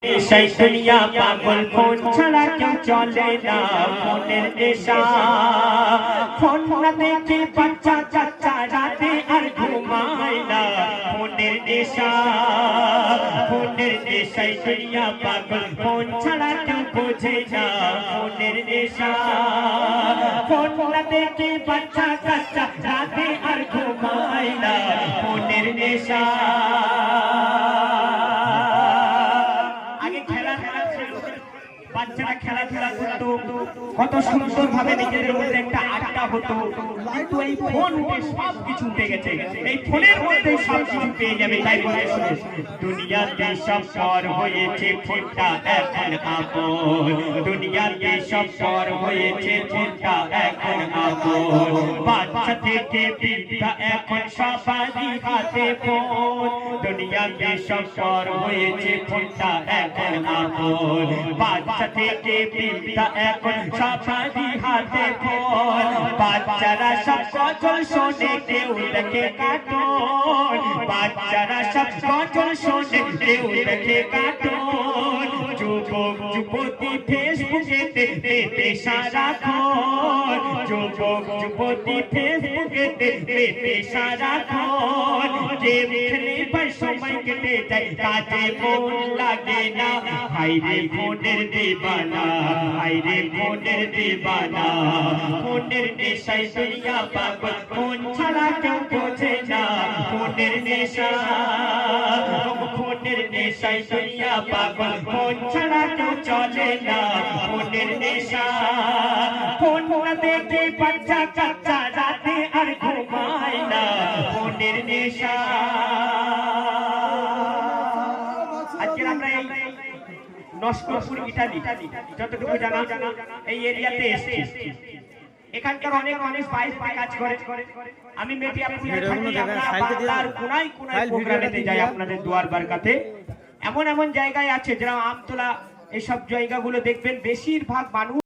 दुनिया पागल फोन छड़ा क्यों चले ना फोनेर नेशा फोन ना देखे बच्चा चच्चा राते और घुमाए ना फोनेर नेशा दुनिया पागल फोन छड़ा क्यों बुझे ना फोनेर नेशा फोन ना देखे बच्चा चच्चा राते और घुमाए ना फोनेर नेशा বাচ্চারা খেলাধুলা করতো কত সুন্দর ভাবে নিজেদের মধ্যে একটা আড্ডা হতো কিন্তু এই ফোন উঠে সব কিছু উঠে গেছে এই ফোনের মধ্যে সব কিছু পেয়ে যাবে তাই বলে শুনে দুনিয়াতে সব পর হয়েছে ফোনটা এখন আপন দুনিয়াতে সব পর হয়েছে ফোনটা এখন আপন বাচ্চা থেকে বৃদ্ধা এখন সবারই হাতে ফোন দুনিয়াতে সব পর হয়েছে ফোনটা এখন আপন বাচ্চা থেকে বৃদ্ধা এখন সবারই হাতে ফোন বাচ্চারা সব গজল শোনে কেউ দেখে কার্টুন বাচ্চারা সব গজল শোনে কেউ দেখে কার্টুন যুবক যুবতী ফেসবুকেতে পেতে সারাক্ষণ যুবক যুবতী ফেসবুকেতে পেতে সারাক্ষণ গেম খেলে সময় কেটে যায় কাজে মন লাগে না হাইরে ফোনের দিবানা হাইরে ফোনের দিবানা ফোনের নেশায় দুনিয়া পাগল ফোন ছাড়া কেউ বোঝে না ফোনের নেশা ফোনের নেশায় দুনিয়া পাগল ফোন ছাড়া কেউ চলে না ফোনের নেশা ফোন না দেখে বাচ্চা কাচ্চা রাতে আর ঘুমায় না ফোনের নেশা আজকে আমরা এই নস্করপুর ইটালি যতটুকু জানা এই এরিয়াতে এসেছি এখানকার অনেক মানুষ বাইরে কাজ করে আমি মেটিয়াপুরে থাকি আমরা বাংলার কোনায় কোনায় প্রোগ্রামেতে যাই আপনাদের দুয়ার বারকাতে এমন এমন জায়গায় আছে যারা আমতলা এই সব জায়গাগুলো দেখবেন বেশিরভাগ মানুষ